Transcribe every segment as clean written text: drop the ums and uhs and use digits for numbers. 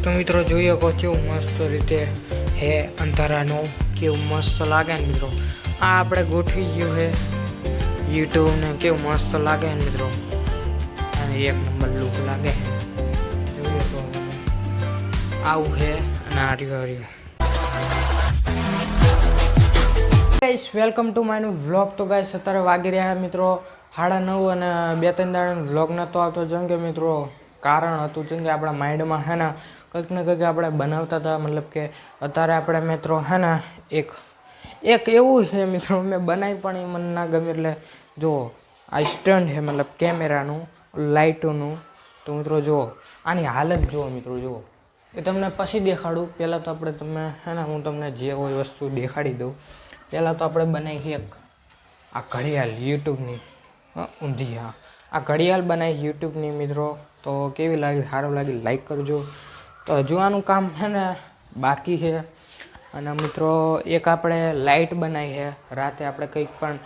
તો મિત્રો જોઈએ કહો કેવું મસ્ત રીતે હે અંધારાનું કેવું મસ્ત લાગે ને મિત્રો. આ આપણે ગોઠવી ગયું છે યુટ્યુબ ને કેવું મસ્ત લાગે ને મિત્રો. અને એક નંબર લુક લાગે જોઈએ કહો આવું છે. અને આર્યું guys welcome to my new vlog. તો ગાઈસ અત્યારે વાગી રહ્યા મિત્રો 9:30 અને 2-3 દાડાનો વ્લોગ નહોતો આવતો જેમ કે મિત્રો કારણ હતું જેમ કે આપણા માઇન્ડમાં હે ને કંઈક ને કંઈક આપણે બનાવતા હતા. મતલબ કે અત્યારે આપણે મિત્રો હે ને એક એવું છે મિત્રો મેં બનાવી પણ એ મને ના ગમે. એટલે જો આ સ્ટેન્ડ છે મતલબ કેમેરાનું લાઇટોનું. તો મિત્રો જુઓ આની હાલત જુઓ મિત્રો જુઓ એ તમને પછી દેખાડું. પહેલાં તો આપણે તમે હે ને હું તમને જે હોય વસ્તુ દેખાડી દઉં. પહેલાં તો આપણે બનાવી એક આ ઘડિયાળ યુટ્યુબની ઊંધી. હા આ ઘડિયાળ બનાવી યુટ્યુબની મિત્રો. તો કેવી લાગી સારું લાગી લાઈક કરજો. તો જોવાનું કામ છે ને બાકી છે. અને મિત્રો એક આપણે લાઇટ બનાવી છે રાતે આપણે કંઈક પણ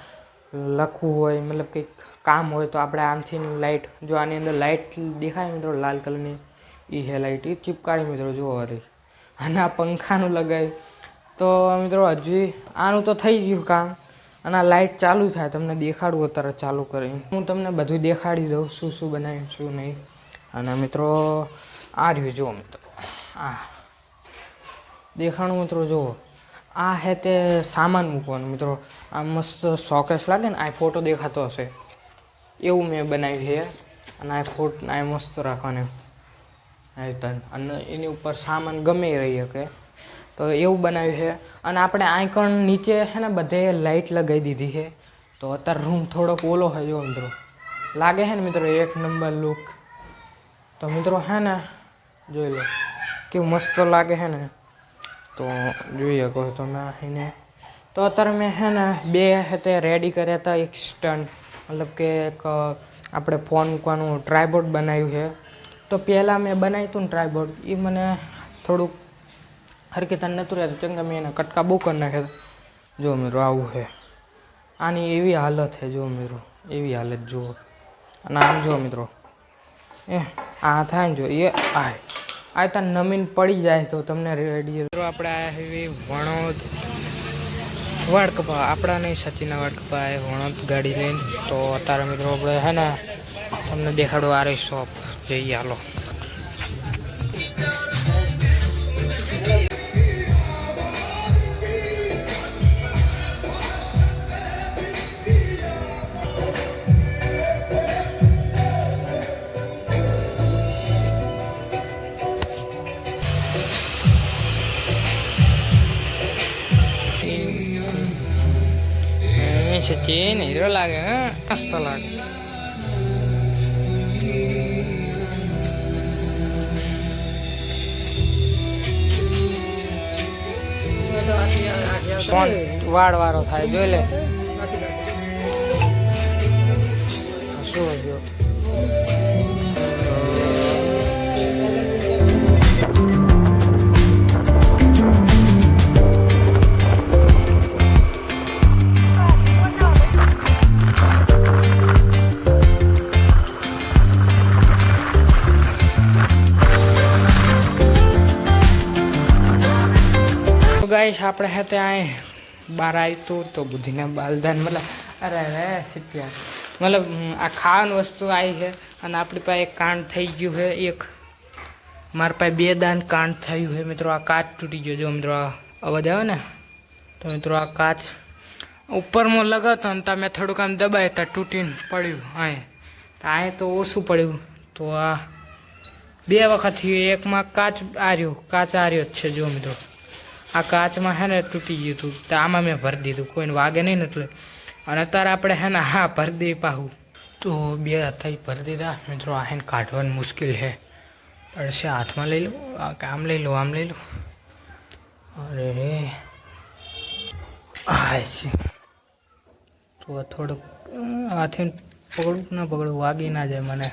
લખવું હોય મતલબ કંઈક કામ હોય તો આપણે આમથી લાઇટ જો આની અંદર લાઇટ દેખાય મિત્રો લાલ કલરની એ છે લાઇટ. એ ચીપકારી મિત્રો જુઓ અરે. અને આ પંખાનું લગાવ્યું તો મિત્રો હજી આનું તો થઈ ગયું કામ. અને આ લાઇટ ચાલુ થાય તમને દેખાડવું અત્યારે ચાલુ કરીને હું તમને બધું દેખાડી દઉં શું શું બનાવ્યું શું નહીં. અને મિત્રો આ રહ્યું જુઓ મિત્રો આ દેખાણું મિત્રો જુઓ આ હે તે સામાન મૂકવાનું મિત્રો. આ મસ્ત શોકેસ લાગે ને આ ફોટો દેખાતો હશે એવું મેં બનાવ્યું છે. અને આ ફોટો આ મસ્ત રાખવાનું અને એની ઉપર સામાન ગમે રહી શકે તો એવું બનાવ્યું છે. અને આપણે આઈકન નીચે છે ને બધે લાઇટ લગાવી દીધી છે. તો અત્યારે રૂમ થોડોક ઓલો હોય જો મિત્રો લાગે છે ને મિત્રો એક નંબર લુક. તો મિત્રો હે ને જોઈ લો કેવું મસ્ત લાગે છે ને. તો જોઈએ કહો તમે એને. તો અત્યારે મેં છે ને બે તે રેડી કર્યા હતા. એક સ્ટન્ટ મતલબ કે એક આપણે ફોન મૂકવાનું ટ્રાયબોર્ડ બનાવ્યું છે. તો પહેલાં મેં બનાવ્યું હતું ને ટ્રાયબોર્ડ એ મને થોડુંક હરકત નહોતું રહેતું કેમ કે મેં એને કટકા બહુ કરી નાખ્યા. જો મિત્રો આવું છે આની એવી હાલત છે જો મિત્રો એવી હાલત જુઓ. અને આમ જુઓ મિત્રો આ થાય ને જો એ આ ત્યાં નમીન પડી જાય તો તમને રેડી. મિત્રો આપણે આવ્યા એવી વણોદ વાડકપા આપણા નહીં સચિનના વાડકપા એ વણોદ ગાડી લઈને. તો અત્યારે મિત્રો આપણે હે ને તમને દેખાડો આ રહી શોપ જઈએ હાલો. સચિન હીરો લાગે મસ્ત લાગે. વાળ વાળો થાય જોઈ લે શું હોય. ગાઈસ આપણે હે ત્યાં બહાર આવ્યું તો બુદ્ધિના બાલદાન મતલબ અરે અરે સિપિયા મતલબ આ ખાવાની વસ્તુ આવી છે. અને આપણી પાસે કાંડ થઈ ગયું છે એક. મારા પાસે 2 દાન કાંડ થયું છે મિત્રો. આ કાચ તૂટી ગયો જો મિત્રો અવાજ આવે ને. તો મિત્રો આ કાચ ઉપરમાં લગાવતો ને તમે થોડુંક આમ દબાય તો તૂટીને પડ્યું. અહીં તો ઓછું પડ્યું. તો આ 2 વખત થયું. એકમાં કાચ આર્યો જ છે જો મિત્રો. આ કાચમાં હે ને તૂટી ગયું હતું તો આમાં મેં ભરી દીધું કોઈને વાગે નહીં ને એટલે. અને અત્યારે આપણે હે ને હા ભરી દઈ પાહું. તો 2 હતા એ ભરી દીધા મિત્રો. આ હે ને કાઢવાનું મુશ્કેલ છે પડશે. હાથમાં લઈ લો આમ લઈ લો આમ લઈ લો. અરે રે હા છે તો થોડુંક હાથે પકડું ના પકડું વાગી ના જાય મને.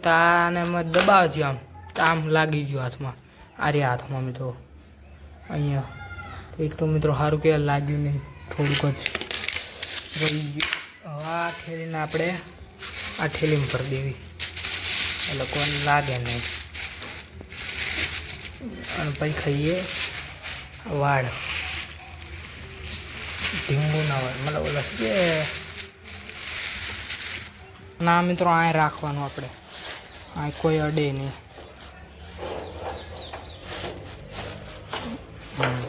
તો આને મેં દબાવજો આમ લાગી ગયું હાથમાં. આ રહ્યા હાથમાં મિત્રો અહીંયા. એક તો મિત્રો સારું કે લાગ્યું નહીં, થોડુંક જ રહી ગયું. હવે આ ઠેલીને આપણે આ ઠેલીમાં ભરી દેવી એટલે કોઈને લાગે નહીં. અને પછી ખાઈએ વાળ ઢીંગું ના હોય, મતલબ ઓલા કે ના મિત્રો આ રાખવાનું આપણે, આ કોઈ અડે નહીં.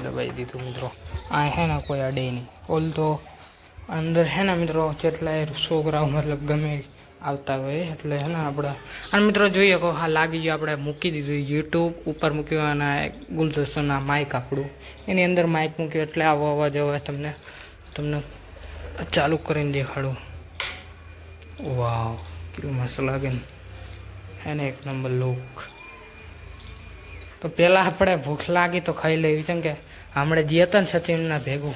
દબાઈ દીધું મિત્રો. આ હે ને કોઈ અડે નહીં. ઓલ તો અંદર હે ને મિત્રો જેટલા છોકરાઓ મતલબ ગમે આવતા હોય એટલે હે ને આપણે. અને મિત્રો જોઈએ કહો હા લાગી ગયું. આપણે મૂકી દીધું યુટ્યુબ ઉપર મૂક્યું અને ગુલદસ્તોના માઇક આપણું એની અંદર માઇક મૂક્યું એટલે આવો અવાજ આવે. તમને ચાલુ કરીને દેખાડું. વાવ કેટલું મસ્ત લાગે ને, એને એક નંબર લુક. તો પહેલાં આપણે ભૂખ લાગી તો ખાઈ લેવી, કેમ કે હમણાં જે હતા ને સચિનના ભેગું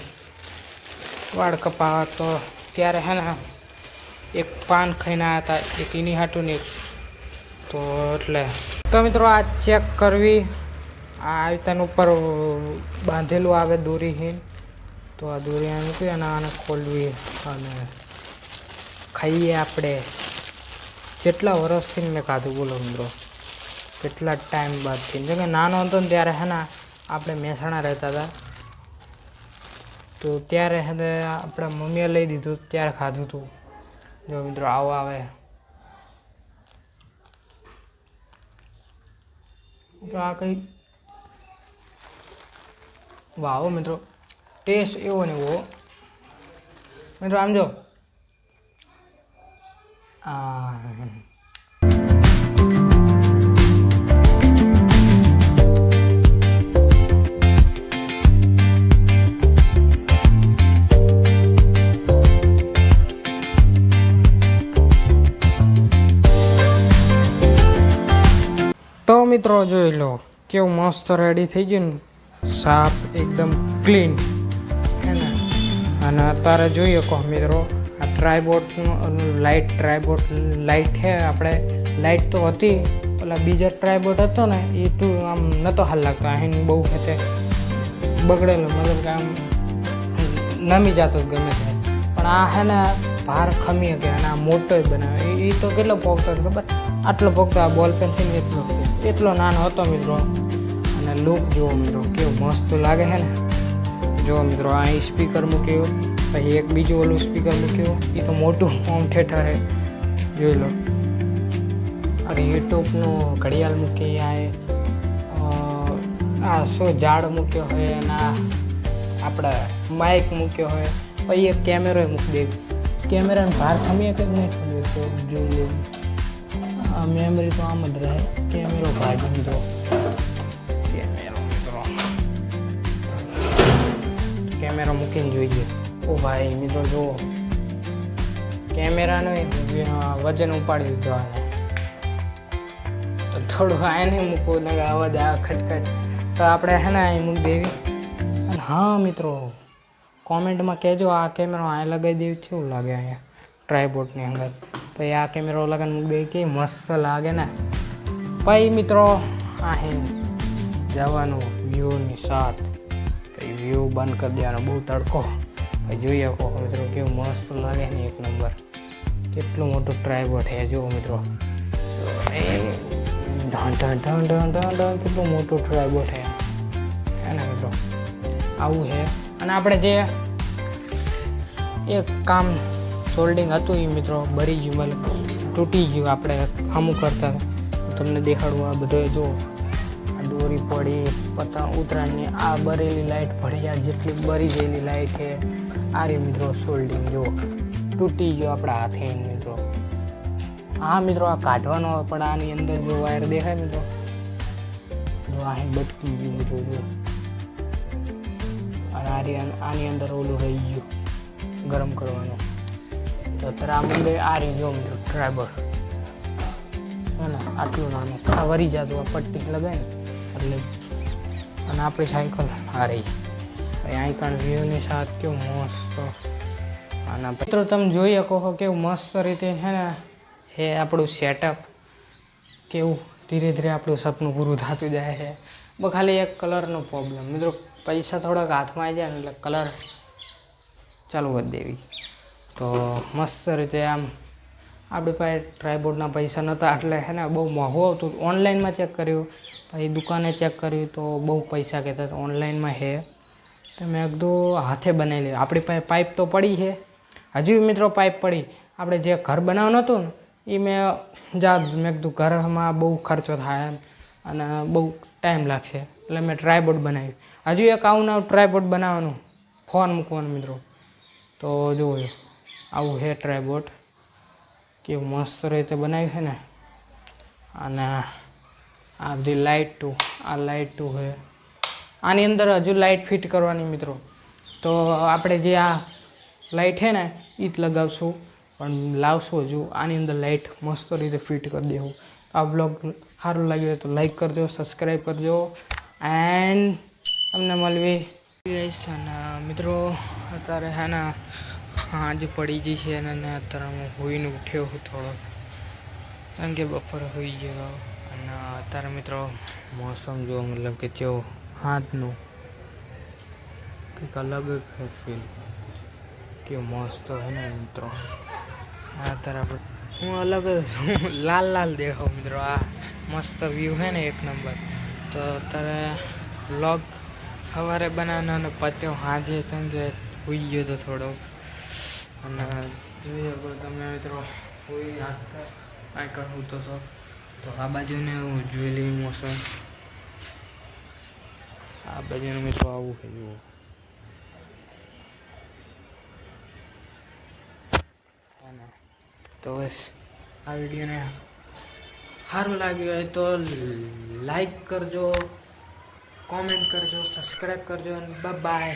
વાળ કપાવા તો ત્યારે હે ને એક પાન ખાઈને આવ્યા હતા, એક એની હાટું ને એક તો એટલે. તો મિત્રો આ ચેક કરવી, આ આવી ઉપર બાંધેલું આવે દોરીહીન, તો આ દોરી મૂકી અને આને ખોલવી અને ખાઈએ આપણે. કેટલા વર્ષથી મેં ખાધું બોલો મિત્રો, કેટલા ટાઈમ બાદથી. જેમ કે નાનો હતો ને ત્યારે હે ને આપણે મહેસાણા રહેતા હતા તો ત્યારે હે ને આપણા મમ્મીએ લઈ દીધું ત્યારે ખાધું હતું. જો મિત્રો આવો આવે તો આ કંઈ વાવ મિત્રો, ટેસ્ટ એવો ને એવો મિત્રો. આમ જો તો મિત્રો જોઈ લો કેવું મસ્ત રેડી થઈ ગયું ને, સાફ એકદમ ક્લીન હે ને. અને અત્યારે જોઈએ કહો મિત્રો આ ટ્રાયબોટનું ટ્રાયબોટ લાઇટ છે. આપણે લાઇટ તો હતી, ઓલા બીજા ટ્રાયબોટ હતો ને એ તું આમ નહોતો હાલ લાગતો. અહીં બહુ ખેતે બગડેલો, મતલબ કે આમ નમી જતો ગમે તે. પણ આ હે ને ભાર ખમી શકે અને આ મોટો જ બનાવે. એ તો કેટલો પોગતો ખબર, આટલો પોગતો આ બોલ પેન થઈને એટલો નાનો હતો મિત્રો. અને લુક જુઓ મિત્રો કેવું મસ્ત લાગે છે ને. જુઓ મિત્રો અહીં સ્પીકર મૂક્યું, પછી એક બીજું ઓલું સ્પીકર મૂક્યું, એ તો મોટું હોમ થિયેટર છે જોઈ લો. અરે યુટ્યુબનું ઘડિયાળ મૂકી, આ શું ઝાડ મૂક્યો હોય અને આપણે માઇક મૂક્યો હોય, પછી એક કેમેરો મૂકી દેવી. કેમેરાને બહાર ખમીએ કે નહીં ખમીએ તો જોઈ લેવું. આ મેમરી તો આમ જ રહે. કેમેરો ભાજી મિત્રો, કેમેરો મિત્રો કેમેરો મૂકીને જોઈએ. ઓ ભાઈ મિત્રો જુઓ કેમેરાનો વજન ઉપાડી દીધો આને. તો થોડું આને મૂકવું ને અવાજ આવે ખટખટ તો આપણે હે ને અહીં મૂકી દેવી. અને હા મિત્રો કોમેન્ટમાં કહેજો આ કેમેરો અહીં લગાવી દેવી કેવું લાગે અહીંયા ટ્રાયપોડની અંદર. પછી આ કેમેરો લગાવીને મૂકી દેવી કે મસ્ત લાગે ને. પછી મિત્રો અહીં જવાનું વ્યૂની સાથ, પછી વ્યૂ બંધ કરી દેવાનો, બહુ તડકો. પછી જોઈએ કહો મિત્રો કેવું મસ્ત લાગે ને એક નંબર. કેટલું મોટું ટ્રાયપોડ છે જુઓ મિત્રો, કેટલું મોટું ટ્રાયપોડ છે ને મિત્રો. આવું છે. અને આપણે જે એક કામ સોલ્ડિંગ હતું એ મિત્રો બરી ગયું, મતલબ તૂટી ગયું. આપણે હમું કરતા તમને દેખાડવું. આ બધો જો આ દોરી પડી, પતંગ ઉતરાણની આ બરેલી લાઇટ પડી, આ જેટલી બરી ગયેલી લાઇટ છે આ રી મિત્રો સોલ્ડિંગ જો તૂટી ગયો આપણા હાથે મિત્રો. હા મિત્રો આ કાઢવાનો પણ આની અંદર જો વાયર દેખાય મિત્રો, જો અહીં બટકી ગયું મિત્રો જો. અને આની અંદર ઓલું રહી ગયું ગરમ કરવાનું. તો અત્યારે આ મંદિર આ રહી ગયો મિત્રો ટ્રાયબોડ હે ને, આટલું નાનું આ વરી જતું આ પટ્ટી લગાય ને એટલે. અને આપણી સાયકલ આ રહી. અહીં પણ વ્યૂની સાથ કેવું મસ્ત. અને મિત્રો તમે જોઈ શકો કેવું મસ્ત રીતે છે ને એ આપણું સેટઅપ. કેવું ધીરે ધીરે આપણું સપનું પૂરું થતું જાય છે. બસ ખાલી એક કલરનો પ્રોબ્લેમ મિત્રો, પૈસા થોડાક હાથમાં આવી જાય ને એટલે કલર ચાલુ કરી દેવી. તો મસ્ત રીતે આમ આપણી પાસે ટ્રાયપોડના પૈસા નહોતા એટલે છે ને બહુ મોંઘું આવતું. ઓનલાઈનમાં ચેક કર્યું, પછી દુકાને ચેક કર્યું તો બહુ પૈસા કહેતા હતા. ઓનલાઈનમાં છે તો મેં કીધું હાથે બનાવી લઈએ. આપણી પાસે પાઇપ તો પડી છે, હજી મિત્રો પાઇપ પડી. આપણે જે ઘર બનાવવાનું હતું ને એ મેં કીધું ઘરમાં બહુ ખર્ચો થાય અને બહુ ટાઈમ લાગશે એટલે મેં ટ્રાયપોડ બનાવ્યું. હજુ એક આવું ટ્રાયપોડ બનાવવાનું, ફોન મૂકવાનું મિત્રો. તો જુઓ આવું છે ટ્રાયપોડ, કેવું મસ્ત રીતે બનાવ્યું છે ને. અને આ બધી લાઇટું, આ લાઇટું છે. આની અંદર હજુ લાઇટ ફિટ કરવાની મિત્રો. તો આપણે જે આ લાઇટ છે ને એ જ લગાવશું, પણ લાવશું હજુ આની અંદર લાઇટ મસ્ત રીતે ફિટ કરી દેવું. આ બ્લોગ સારું લાગ્યું હોય તો લાઈક કરજો, સબસ્ક્રાઈબ કરજો એન્ડ તમને મળવી અને મિત્રો અત્યારે છે ને સાંજ પડી ગઈ છે અને અત્યારે હું હોઈને ઉઠ્યો છું થોડો, કારણ કે બપોરે હોઈ ગયો. અને અત્યારે મિત્રો મોસમ જો મતલબ કે જેવો હાથનું કંઈક અલગ જ ફીલ, કેવું મસ્ત છે ને મિત્રો. અત્યારે આપણે હું અલગ લાલ લાલ દેખાવ મિત્રો. આ મસ્ત વ્યૂ છે ને એક નંબર. તો અત્યારે વ્લોગ સવારે બનાવવાનો અને પત્યો સાંજે કેમ કે હોઈ ગયો તો થોડો. અને જોઈએ તમે મિત્રો હોઈ નાખતા કાંઈ કરવું તો આ બાજુને હું જોઈ લઈ મોસમ. આ બાજુનું મિત્રો આવું છે જુઓ. તો બસ આ વિડીયોને સારું લાગ્યું હોય તો લાઈક કરજો, કોમેન્ટ કરજો, સબસ્ક્રાઈબ કરજો અને બાય.